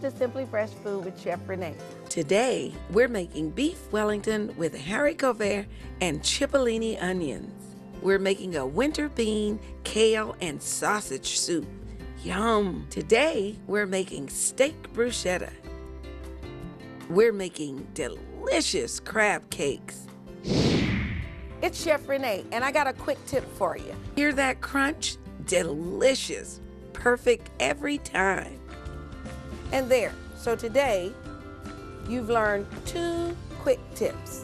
to Simply Fresh Food with Chef Renee. Today, we're making beef Wellington with haricot vert and cipollini onions. We're making a winter bean, kale, and sausage soup. Yum! Today, we're making steak bruschetta. We're making delicious crab cakes. It's Chef Renee, and I got a quick tip for you. Hear that crunch? Delicious. Perfect every time. And there, so today, you've learned 2 quick tips.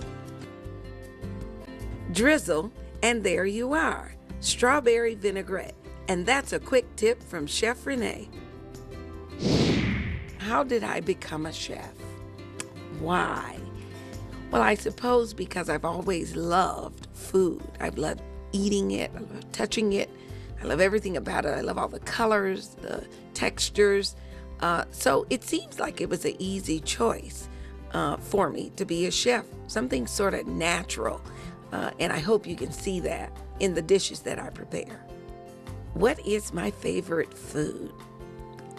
Drizzle, and there you are. Strawberry vinaigrette. And that's a quick tip from Chef Renee. How did I become a chef? Why? Well, I suppose because I've always loved food. I've loved eating it, I love touching it, I love everything about it. I love all the colors, the textures. So it seems like it was an easy choice for me to be a chef, something sort of natural. And I hope you can see that in the dishes that I prepare. What is my favorite food?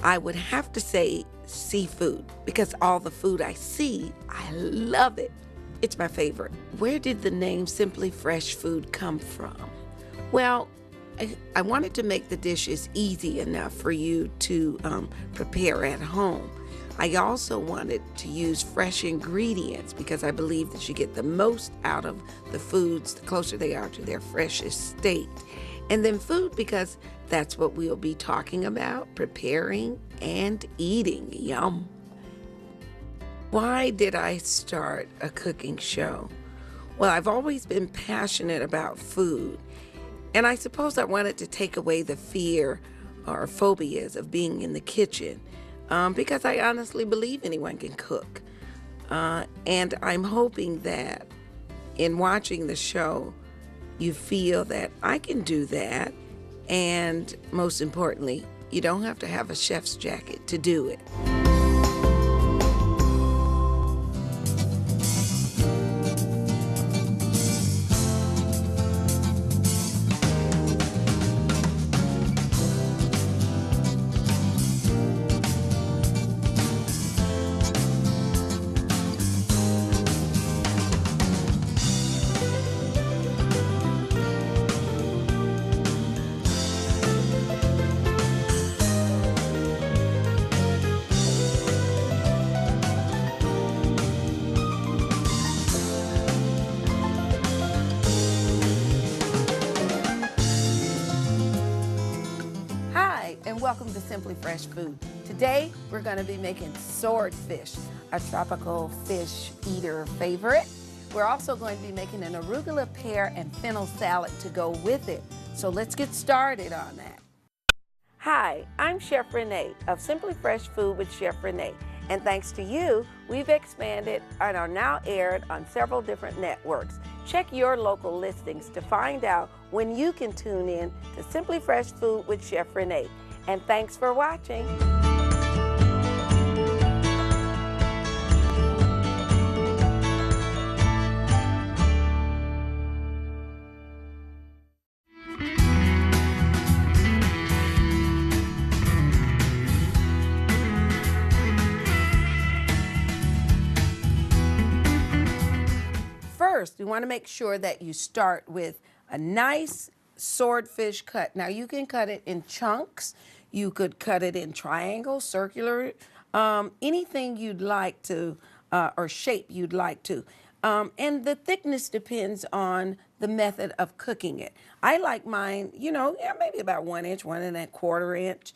I would have to say seafood, because all the food I see, I love it. It's my favorite. Where did the name Simply Fresh Food come from? Well, I wanted to make the dishes easy enough for you to prepare at home. I also wanted to use fresh ingredients because I believe that you get the most out of the foods the closer they are to their freshest state. And then food because that's what we'll be talking about, preparing and eating. Yum. Why did I start a cooking show? Well, I've always been passionate about food. And I suppose I wanted to take away the fear or phobias of being in the kitchen because I honestly believe anyone can cook. And I'm hoping that in watching the show, you feel that I can do that. And most importantly, you don't have to have a chef's jacket to do it. And welcome to Simply Fresh Food. Today, we're going to be making swordfish, a tropical fish eater favorite. We're also going to be making an arugula pear and fennel salad to go with it. So let's get started on that. Hi, I'm Chef Renee of Simply Fresh Food with Chef Renee. And thanks to you, we've expanded and are now aired on several different networks. Check your local listings to find out when you can tune in to Simply Fresh Food with Chef Renee. And thanks for watching. First, you want to make sure that you start with a nice swordfish cut. Now you can cut it in chunks. You could cut it in triangles, circular, anything you'd like to, or shape you'd like to. And the thickness depends on the method of cooking it. I like mine, maybe about 1 inch, 1 1/4 inch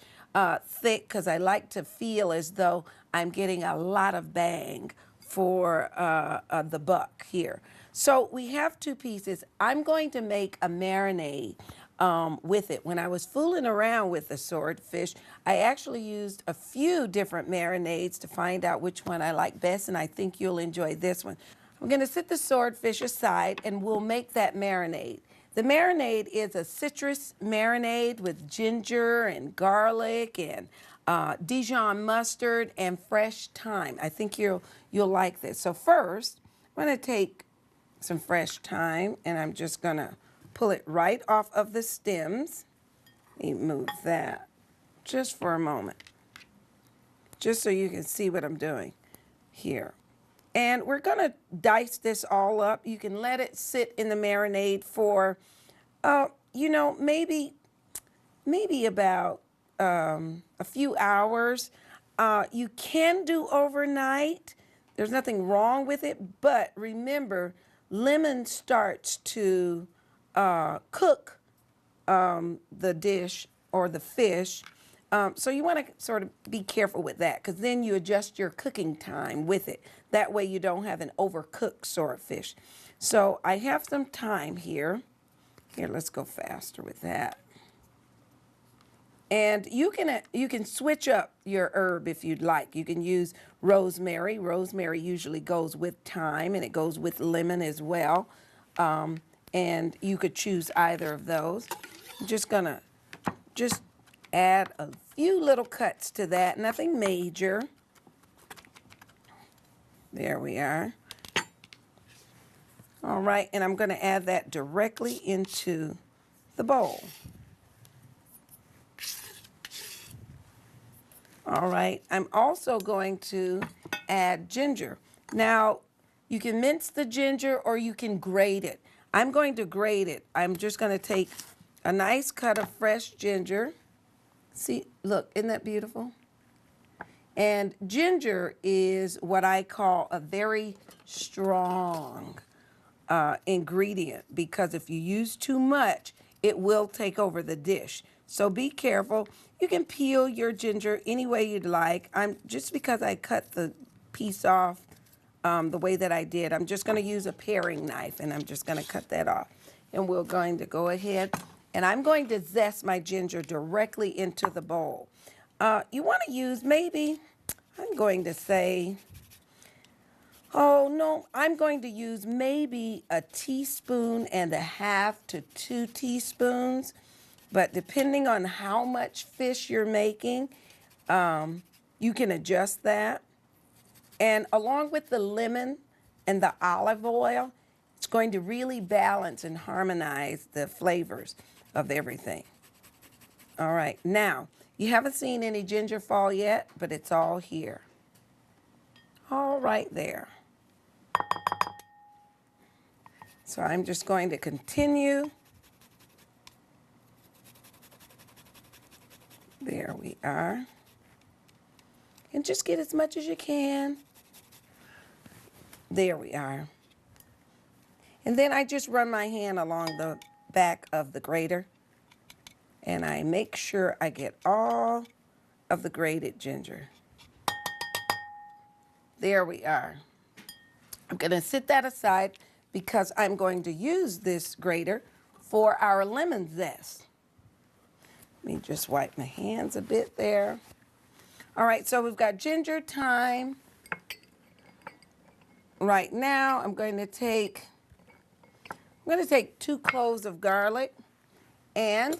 thick, because I like to feel as though I'm getting a lot of bang for the buck here. So we have 2 pieces. I'm going to make a marinade with it. When I was fooling around with the swordfish, I actually used a few different marinades to find out which one I like best, and I think you'll enjoy this one. I'm going to set the swordfish aside and we'll make that marinade. The marinade is a citrus marinade with ginger and garlic and Dijon mustard and fresh thyme. I think you'll like this. So first, I'm going to take some fresh thyme and I'm just going to pull it right off of the stems. Let me move that just for a moment. just so you can see what I'm doing here. And we're gonna dice this all up. You can let it sit in the marinade for, you know, maybe about a few hours. You can do overnight. There's nothing wrong with it, but remember, lemon starts to cook the dish or the fish. So you want to sort of be careful with that, because then you adjust your cooking time with it. That way you don't have an overcooked swordfish. So I have some time here. Here, let's go faster with that. And you can switch up your herb if you'd like. You can use rosemary. Rosemary usually goes with thyme, and it goes with lemon as well. And you could choose either of those. I'm just gonna add a few little cuts to that, nothing major. There we are. All right, and I'm gonna add that directly into the bowl. All right, I'm also going to add ginger. Now, you can mince the ginger or you can grate it. I'm going to grate it. I'm just going to take a nice cut of fresh ginger. See, look, isn't that beautiful? And ginger is what I call a very strong ingredient, because if you use too much, it will take over the dish. So be careful. You can peel your ginger any way you'd like. Just because I cut the piece off the way that I did, I'm just going to use a paring knife, and I'm just going to cut that off. And we're going to go ahead, and I'm going to zest my ginger directly into the bowl. You want to use maybe, I'm going to say, oh no, I'm going to use maybe 1.5 teaspoons to 2 teaspoons. But depending on how much fish you're making, you can adjust that. And along with the lemon and the olive oil, it's going to really balance and harmonize the flavors of everything. All right, now, you haven't seen any ginger fall yet, but it's all here. All right there. So I'm just going to continue. There we are. And just get as much as you can. There we are. And then I just run my hand along the back of the grater, and I make sure I get all of the grated ginger. There we are. I'm going to set that aside because I'm going to use this grater for our lemon zest. Let me just wipe my hands a bit there. All right, so we've got ginger, thyme. Right now, I'm going to take 2 cloves of garlic, and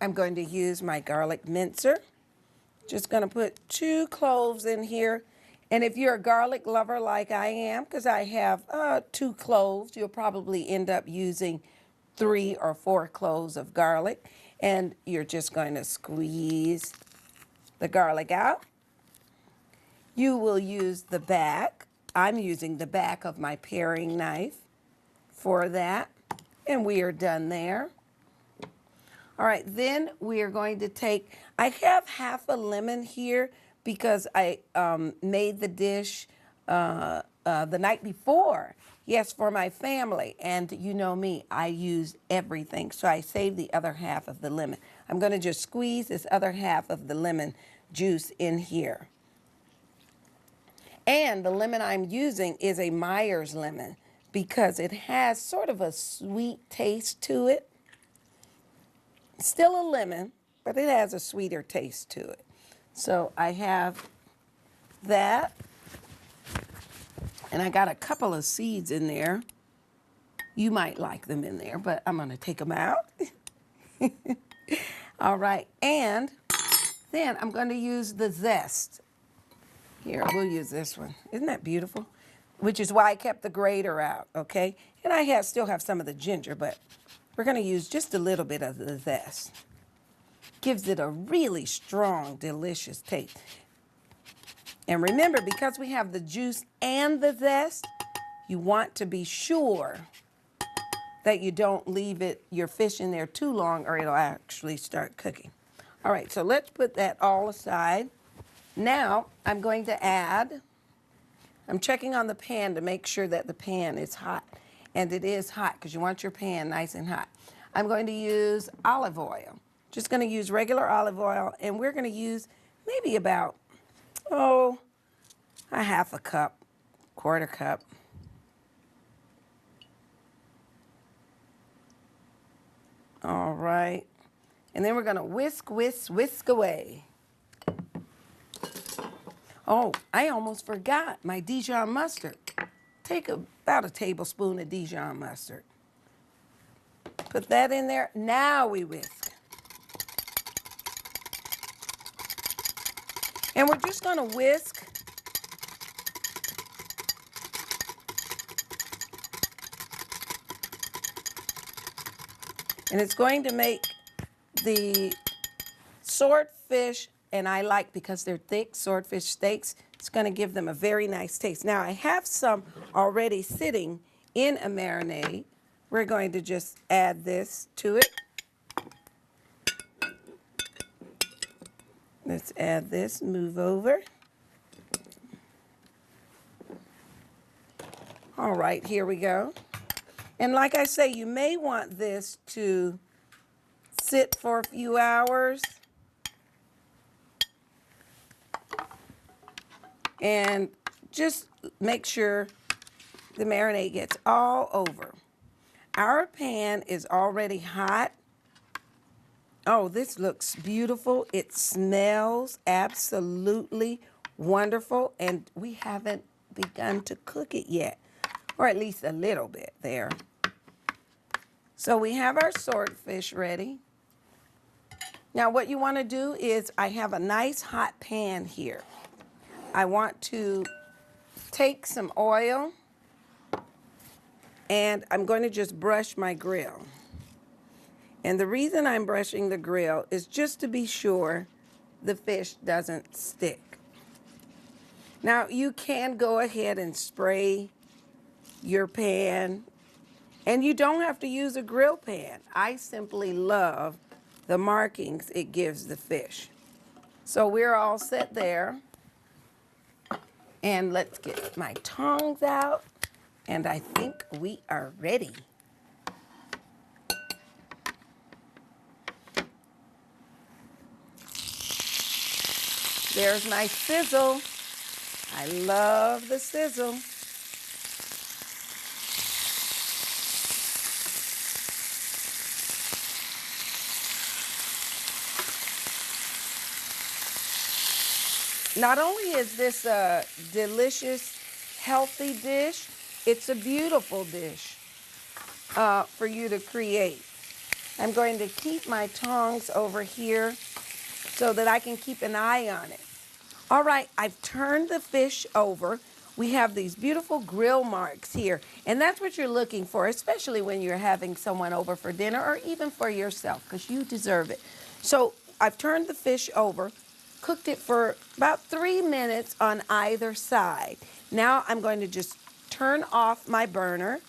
I'm going to use my garlic mincer. Just going to put 2 cloves in here. And if you're a garlic lover like I am, because I have 2 cloves, you'll probably end up using 3 or 4 cloves of garlic. And you're just going to squeeze the garlic out. You will use the back. I'm using the back of my paring knife for that. And we are done there. All right, then we are going to take, I have half a lemon here because I made the dish the night before. Yes, for my family. And you know me, I use everything. So I saved the other half of the lemon. I'm going to just squeeze this other half of the lemon juice in here. And the lemon I'm using is a Myers lemon because it has sort of a sweet taste to it. Still a lemon, but it has a sweeter taste to it. So I have that. And I got a couple of seeds in there. You might like them in there, but I'm going to take them out. All right, and then I'm going to use the zest. Here, we'll use this one. Isn't that beautiful? Which is why I kept the grater out, okay? And I still have some of the ginger, but we're going to use just a little bit of the zest. Gives it a really strong, delicious taste. And remember, because we have the juice and the zest, you want to be sure that you don't leave your fish in there too long or it'll actually start cooking. All right, so let's put that all aside. Now I'm going to add, I'm checking on the pan to make sure that the pan is hot. And it is hot because you want your pan nice and hot. I'm going to use olive oil. Just going to use regular olive oil, and we're going to use maybe about, a half a cup, quarter cup. All right. And then we're going to whisk, whisk, whisk away. Oh, I almost forgot my Dijon mustard. Take about a tablespoon of Dijon mustard. Put that in there. Now we whisk. And we're just going to whisk and it's going to make the swordfish, and I like, because they're thick swordfish steaks, it's going to give them a very nice taste. Now, I have some already sitting in a marinade. We're going to just add this to it. Let's add this, move over. All right, here we go. And like I say, you may want this to sit for a few hours. And just make sure the marinade gets all over. Our pan is already hot. Oh, this looks beautiful. It smells absolutely wonderful. And we haven't begun to cook it yet, or at least a little bit there. So we have our swordfish ready. Now what you want to do is, I have a nice hot pan here. I want to take some oil and I'm going to just brush my grill. And the reason I'm brushing the grill is just to be sure the fish doesn't stick. Now you can go ahead and spray your pan, and you don't have to use a grill pan. I simply love the markings it gives the fish. So we're all set there. And let's get my tongs out, and I think we are ready. There's my sizzle. I love the sizzle. Not only is this a delicious, healthy dish, it's a beautiful dish for you to create. I'm going to keep my tongs over here so that I can keep an eye on it. All right, I've turned the fish over. We have these beautiful grill marks here, and that's what you're looking for, especially when you're having someone over for dinner or even for yourself, because you deserve it. So I've turned the fish over, cooked it for about 3 minutes on either side. Now I'm going to just turn off my burner,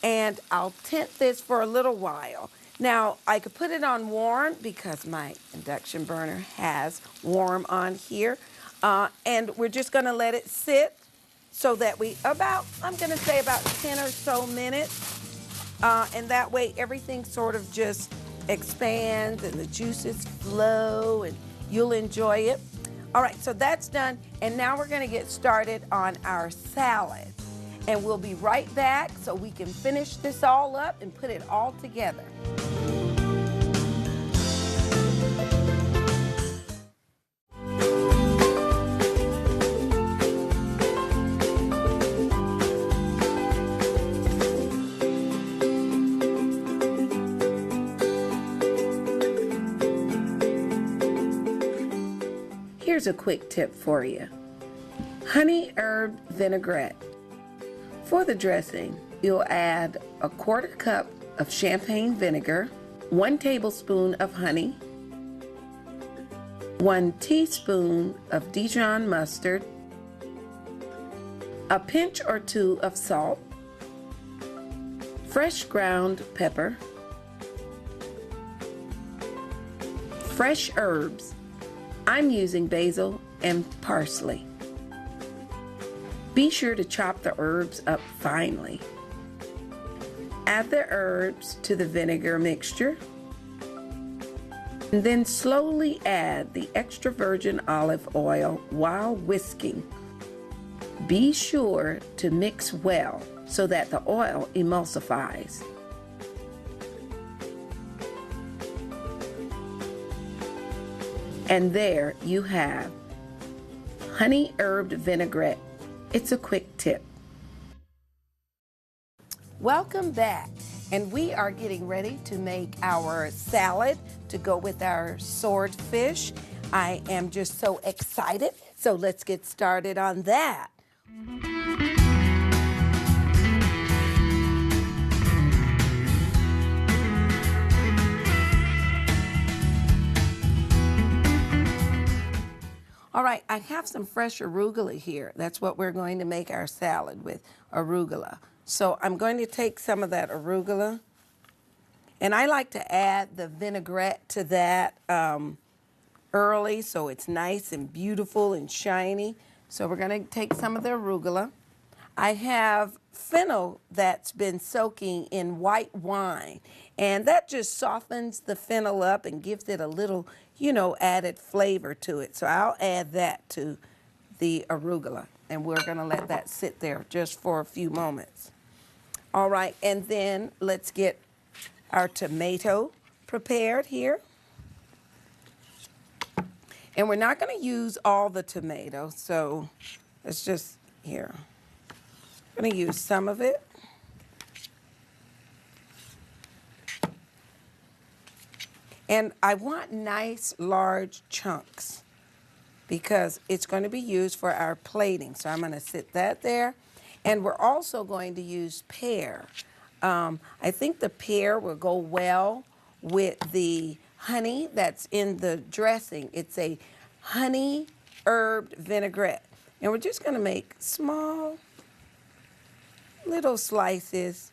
and I'll tint this for a little while. Now, I could put it on warm because my induction burner has warm on here. And we're just going to let it sit so that I'm going to say about 10 or so minutes. And that way everything sort of just expands and the juices flow and you'll enjoy it. All right, so that's done. And now we're going to get started on our salad. And we'll be right back so we can finish this all up and put it all together. Here's a quick tip for you. Honey herb vinaigrette. For the dressing, you'll add a quarter cup of champagne vinegar, 1 tablespoon of honey, 1 teaspoon of Dijon mustard, a pinch or two of salt, fresh ground pepper, fresh herbs. I'm using basil and parsley. Be sure to chop the herbs up finely. Add the herbs to the vinegar mixture, and then slowly add the extra virgin olive oil while whisking. Be sure to mix well so that the oil emulsifies. And there you have honey herbed vinaigrette. It's a quick tip. Welcome back, and we are getting ready to make our salad to go with our swordfish. I am just so excited, so let's get started on that. All right, I have some fresh arugula here. That's what we're going to make our salad with, arugula. So I'm going to take some of that arugula, and I like to add the vinaigrette to that early so it's nice and beautiful and shiny. So we're going to take some of the arugula. I have fennel that's been soaking in white wine, and that just softens the fennel up and gives it a little, added flavor to it. So I'll add that to the arugula, and we're going to let that sit there just for a few moments. All right, and then let's get our tomato prepared here. And we're not going to use all the tomato, so let's just, here. I'm going to use some of it. And I want nice, large chunks because it's going to be used for our plating. So I'm going to sit that there. And we're also going to use pear. I think the pear will go well with the honey that's in the dressing. It's a honey herb vinaigrette. And we're just going to make small little slices.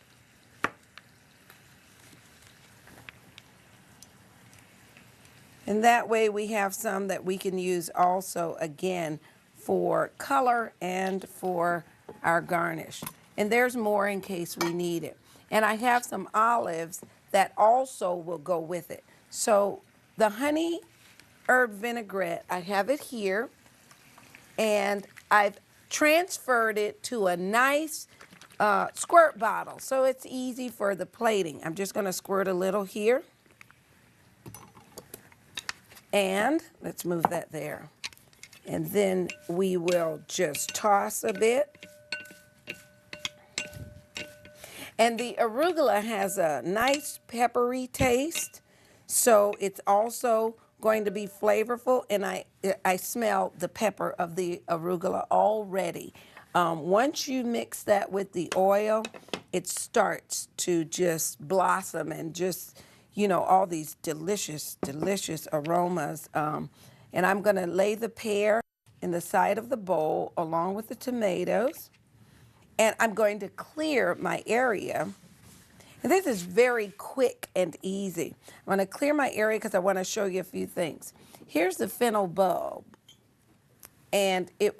And that way we have some that we can use also, again, for color and for our garnish. And there's more in case we need it. And I have some olives that also will go with it. So the honey herb vinaigrette, I have it here, and I've transferred it to a nice squirt bottle, so it's easy for the plating. I'm just going to squirt a little here. And let's move that there. And then we will just toss a bit. And the arugula has a nice peppery taste, so it's also going to be flavorful, and I smell the pepper of the arugula already. Once you mix that with the oil, it starts to just blossom and just, all these delicious, delicious aromas. And I'm going to lay the pear in the side of the bowl along with the tomatoes. And I'm going to clear my area. And this is very quick and easy. I'm going to clear my area because I want to show you a few things. Here's the fennel bulb. And it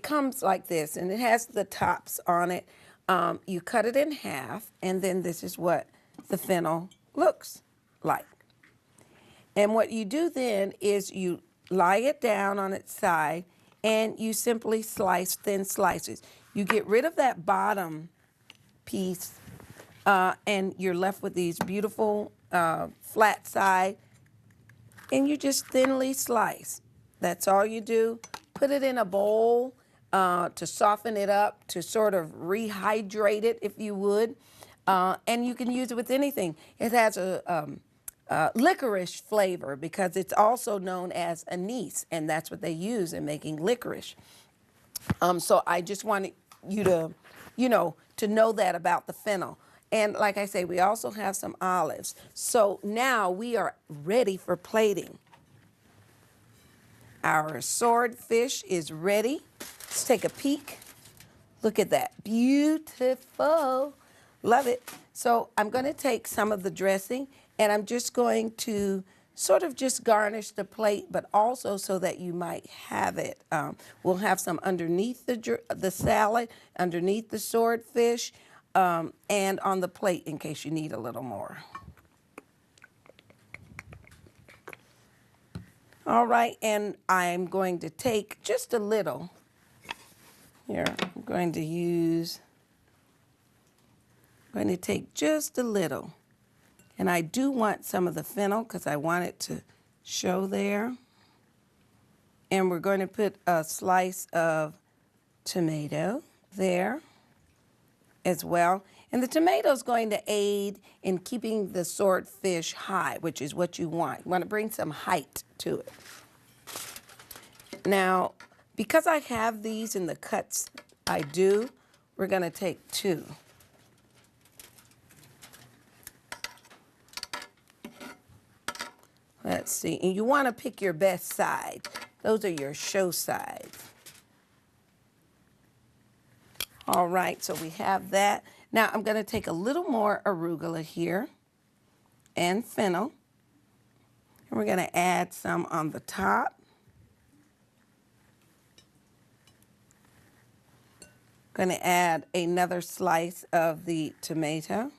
comes like this, and it has the tops on it. You cut it in half, and then this is what the fennel looks like. And what you do then is you lie it down on its side, and you simply slice thin slices. You get rid of that bottom piece, and you're left with these beautiful flat side, and you just thinly slice. That's all you do. Put it in a bowl to soften it up, to sort of rehydrate it, if you would. And you can use it with anything. It has a licorice flavor because it's also known as anise, and that's what they use in making licorice. So I just wanted you to, to know that about the fennel. And like I say, we also have some olives. So now we are ready for plating. Our swordfish is ready. Let's take a peek. Look at that. Beautiful. Love it. So I'm going to take some of the dressing and I'm just going to sort of just garnish the plate, but also so that you might have it. We'll have some underneath the salad, underneath the swordfish, and on the plate in case you need a little more. All right, and I'm going to take just a little. Here, I'm going to take just a little. And I do want some of the fennel because I want it to show there. And we're going to put a slice of tomato there as well. And the tomato is going to aid in keeping the swordfish high, which is what you want. You want to bring some height to it. Now, because I have these in the cuts I do, we're going to take 2. Let's see, and you want to pick your best side. Those are your show sides. All right, so we have that. Now I'm going to take a little more arugula here and fennel. And we're going to add some on the top. Going to add another slice of the tomato.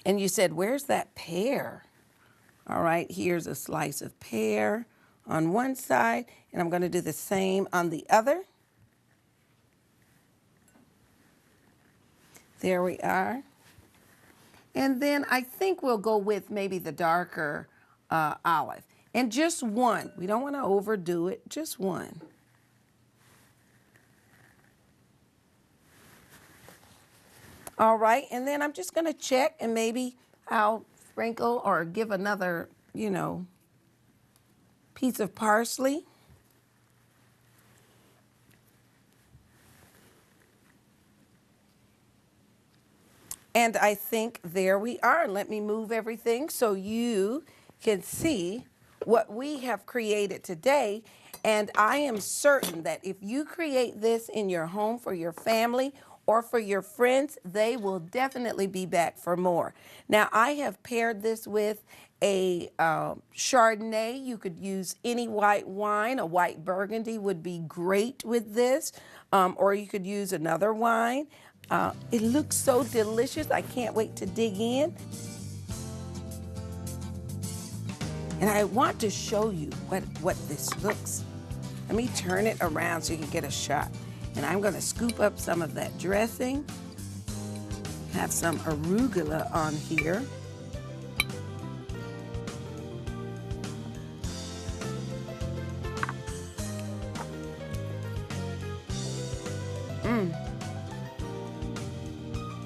And you said, where's that pear? All right, here's a slice of pear on one side, and I'm going to do the same on the other. There we are. And then I think we'll go with maybe the darker olive. And just one. We don't want to overdo it, just one. All right, and then I'm just going to check and maybe I'll sprinkle or give another, piece of parsley. And I think there we are. Let me move everything so you can see what we have created today. And I am certain that if you create this in your home for your family or for your friends, they will definitely be back for more. Now, I have paired this with a Chardonnay. You could use any white wine. A white Burgundy would be great with this, or you could use another wine. It looks so delicious. I can't wait to dig in. And I want to show you what this looks. Let me turn it around so you can get a shot. And I'm going to scoop up some of that dressing. Have some arugula on here.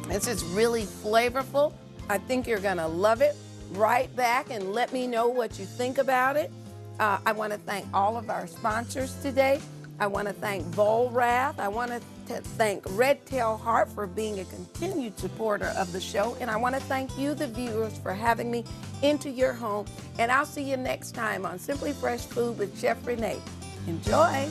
This is really flavorful. I think you're going to love it. Write back and let me know what you think about it. I want to thank all of our sponsors today. I want to thank Volrath. I want to thank Red Tail Heart for being a continued supporter of the show. And I want to thank you, the viewers, for having me into your home. And I'll see you next time on Simply Fresh Food with Chef Renee. Enjoy.